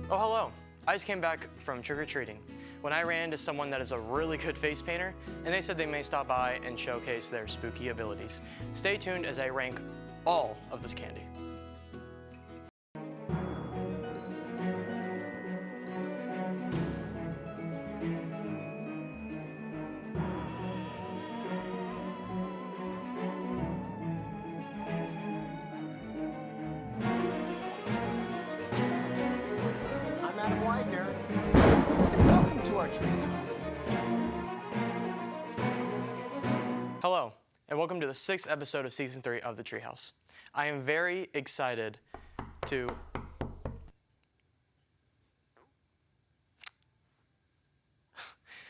Oh, hello. I just came back from trick-or-treating when I ran into someone that is a really good face painter, and they said they may stop by and showcase their spooky abilities. Stay tuned as I rank all of this candy. And welcome to our Treehouse. Hello, and welcome to the 6th episode of Season 3 of the Treehouse. I am very excited to...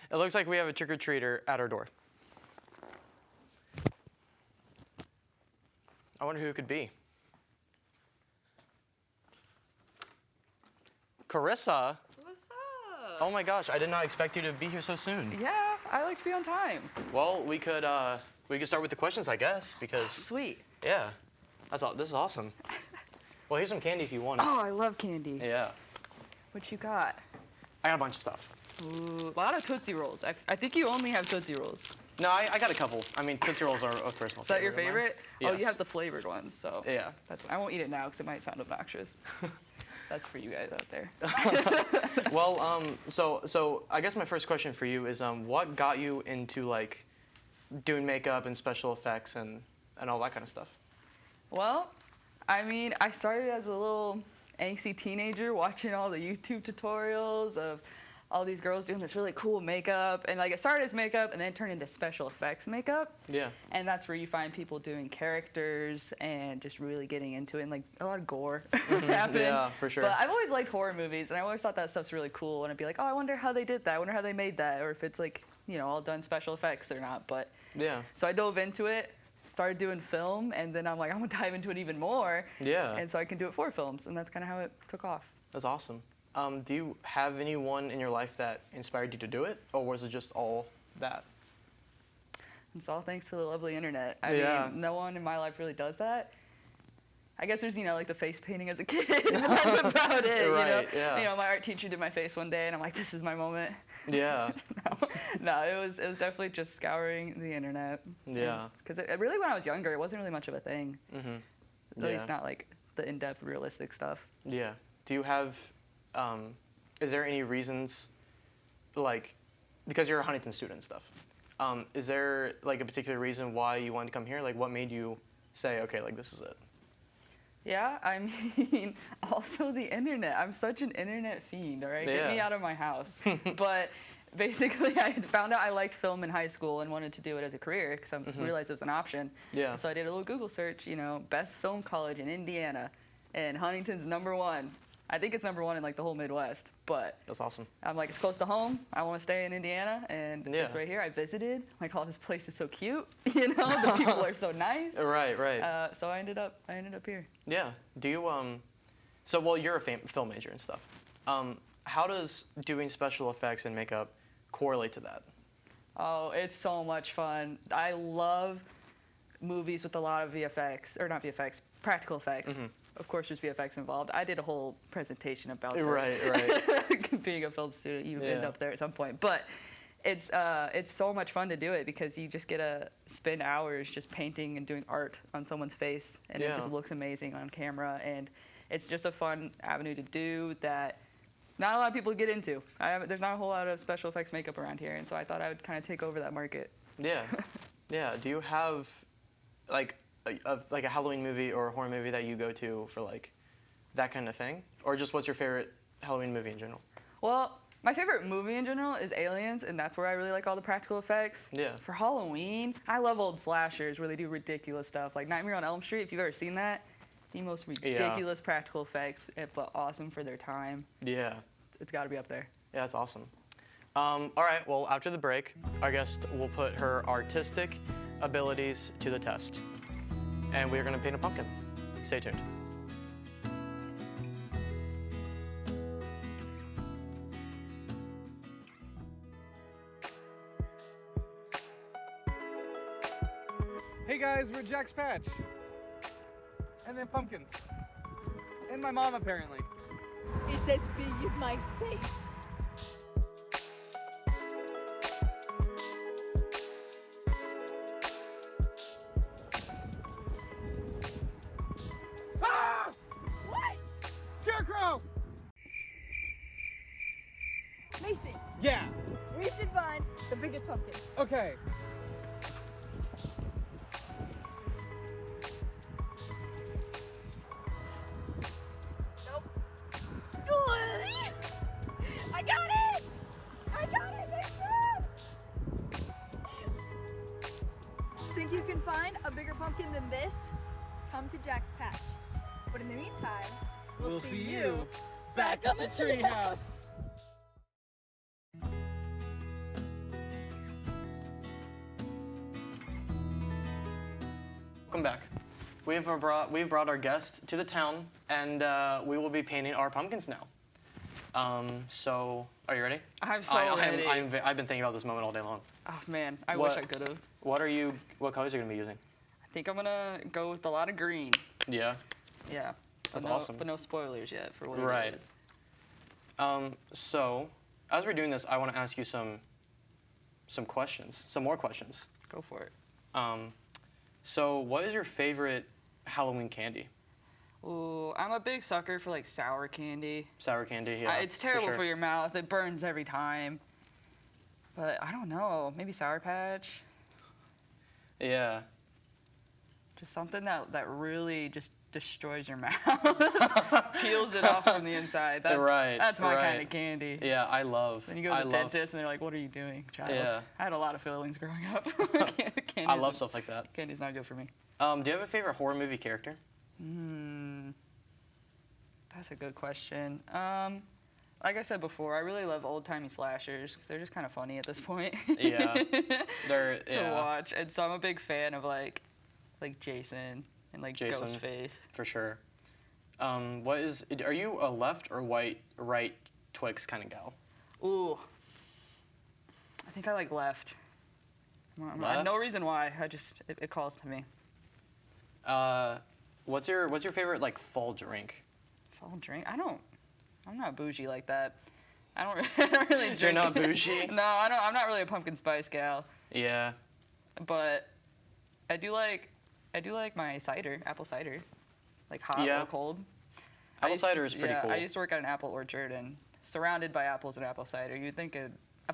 It looks like we have a trick-or-treater at our door. I wonder who it could be. Carissa? What's up? Oh my gosh, I did not expect you to be here so soon. Yeah, I like to be on time. Well, we could start with the questions, I guess, because Sweet. yeah, this is awesome. Well, here's some candy if you want it. Oh, I love candy. Yeah, What you got? I got a bunch of stuff. Ooh, a lot of Tootsie Rolls. I think you only have Tootsie Rolls. No, I got a couple. I mean, Tootsie Rolls are a personal favorite. Is that your favorite? Yes. Oh, you have the flavored ones, so. Yeah. I won't eat it now because it might sound obnoxious. That's for you guys out there. Well, so I guess my first question for you is, what got you into like doing makeup and special effects and all that kind of stuff? Well, I mean, I started as a little angsty teenager watching all the YouTube tutorials of all these girls doing this really cool makeup. And like it started as makeup and then turned into special effects makeup. Yeah. And that's where you find people doing characters and just really getting into it, and like a lot of gore happening. Yeah, for sure. But I've always liked horror movies, and I always thought that stuff's really cool. And I'd be like, oh, I wonder how they did that. I wonder how they made that, or if it's like, you know, all done special effects or not. But Yeah. so I dove into it, started doing film, and then I'm like, I'm gonna dive into it even more. Yeah. And so I can do it for films, and that's kind of how it took off. That's awesome. Do you have anyone in your life that inspired you to do it, or was it just all that? It's all thanks to the lovely internet. I Yeah. mean, no one in my life really does that. I guess there's, you know, like the face painting as a kid. That's about it, Right, you know? yeah. You know, my art teacher did my face one day, and I'm like, this is my moment. Yeah. No, it was definitely just scouring the internet. Yeah. Because really, when I was younger, it wasn't really much of a thing. Mhm. At least not like the in-depth, realistic stuff. Yeah. Do you have, is there any reasons, like, because you're a Huntington student and stuff, is there like a particular reason why you wanted to come here? Like, what made you say, okay, like this is it? Yeah, I mean, also the internet. I'm such an internet fiend, all right? Get me Yeah. out of my house. But basically, I found out I liked film in high school and wanted to do it as a career because I realized it was an option. Yeah. So I did a little Google search, you know, best film college in Indiana, and Huntington's #1. I think it's #1 in like the whole Midwest, but That's awesome. I'm like, it's close to home. I want to stay in Indiana, and Yeah. it's right here. I visited. Like, oh, this place is so cute. You know, the people are so nice. Right, right. So I ended up here. Yeah. Do you, so, well, you're a film major and stuff. How does doing special effects and makeup correlate to that? Oh, it's so much fun. I love movies with a lot of VFX, or not VFX, practical effects. Of course, there's VFX involved. I did a whole presentation about this. Right. Being a film student, you end Yeah. up there at some point. But it's so much fun to do it because you just get to spend hours just painting and doing art on someone's face, and it just looks amazing on camera. And it's just a fun avenue to do that not a lot of people get into. There's not a whole lot of special effects makeup around here, and so I thought I would kind of take over that market. Yeah. Yeah. Do you have like a Halloween movie or a horror movie that you go to for like that kind of thing? Or just what's your favorite Halloween movie in general? Well, my favorite movie in general is Aliens, and that's where I really like all the practical effects. Yeah. For Halloween, I love old slashers where they do ridiculous stuff. Like Nightmare on Elm Street, if you've ever seen that, the most ridiculous practical effects, but awesome for their time. Yeah. It's got to be up there. Yeah, that's awesome. All right, well, after the break, our guest will put her artistic abilities to the test. And we're gonna paint a pumpkin. Stay tuned. Hey guys, we're Jack's Patch. And then pumpkins. And my mom, apparently. It's as big as my face. Ah! What? Scarecrow! Mason, Yeah. we should find the biggest pumpkin. Okay. Nope. I got it! I got it, Mason! Think you can find a bigger pumpkin than this? Come to Jack's patch. But in the meantime, We'll see you back on the treehouse. Welcome back. We've brought our guest to the town, and we will be painting our pumpkins now. So, are you ready? I'm so ready. I've been thinking about this moment all day long. Oh man, I What- wish I could have. What colors are you gonna be using? I think I'm gonna go with a lot of green. Yeah. Yeah. That's but no, awesome. But no spoilers yet for what Right. it is. So, as we're doing this, I want to ask you some questions, some more questions. Go for it. So, what is your favorite Halloween candy? Ooh, I'm a big sucker for like sour candy. Sour candy, yeah. It's terrible sure. for your mouth. It burns every time. But I don't know. Maybe Sour Patch. Yeah. Just something that really just destroys your mouth. Peels it off from the inside. That's, Right, That's my kind right. of candy. Yeah, I love. Then you go to the dentist and they're like, "What are you doing, child?" Yeah. I had a lot of fillings growing up. I love stuff like that. Candy's not good for me. Do you have a favorite horror movie character? That's a good question. Like I said before, I really love old-timey slashers because they're just kind of funny at this point. Yeah. They're to watch, and so I'm a big fan of like Jason and like Jason. Ghostface. For sure. Are you a left or right Twix kind of gal? Ooh, I think I like left. I have no Left? reason why. It calls to me. What's your favorite like fall drink? Fall drink? I'm not bougie like that. I don't really drink. You're not bougie? No, I don't. I'm not really a pumpkin spice gal. Yeah. But I do like my cider, apple cider, like hot Yeah. or cold. Apple cider is pretty cool. I used to work at an apple orchard and surrounded by apples and apple cider. You'd think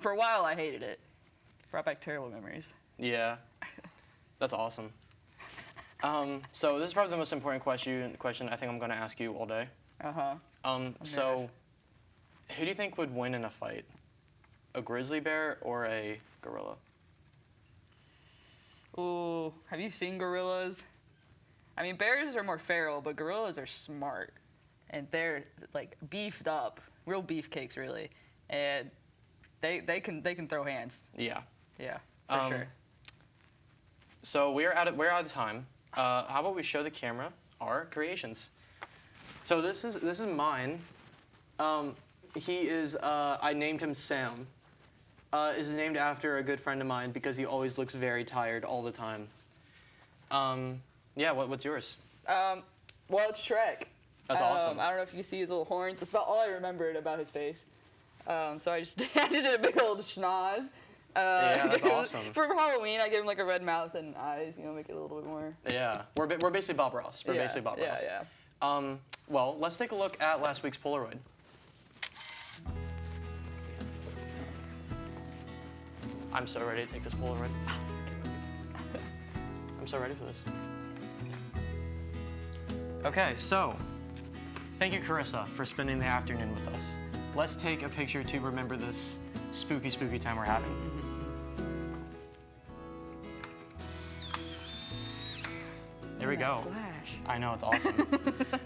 for a while I hated it. Brought back terrible memories. Yeah. That's awesome. So this is probably the most important question I think I'm going to ask you all day. Uh-huh. So nervous. who do you think would win in a fight? A grizzly bear or a gorilla? Ooh, have you seen gorillas? I mean, bears are more feral, but gorillas are smart. And they're like beefed up, real beefcakes really. And they can throw hands. Yeah. Yeah, for sure. So we're out of time. How about we show the camera our creations? So this is mine. He is I named him Sam. Is named after a good friend of mine because he always looks very tired all the time. Yeah, what's yours? Well, it's Shrek. That's awesome. I don't know if you can see his little horns. That's about all I remembered about his face. So I just did a big old schnoz. Yeah, that's awesome. For Halloween, I gave him like a red mouth and eyes, make it a little bit more. Yeah, we're basically Bob Ross. We're basically Bob Ross. Yeah. Well, let's take a look at last week's Polaroid. I'm so ready to take this Polaroid. I'm so ready for this. Okay, so thank you, Carissa, for spending the afternoon with us. Let's take a picture to remember this spooky, spooky time we're having. There we go. Flash. I know, it's awesome.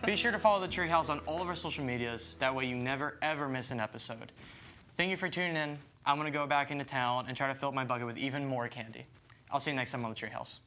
Be sure to follow the Treehouse on all of our social medias. That way you never, ever miss an episode. Thank you for tuning in. I'm going to go back into town and try to fill up my bucket with even more candy. I'll see you next time on the Treehouse.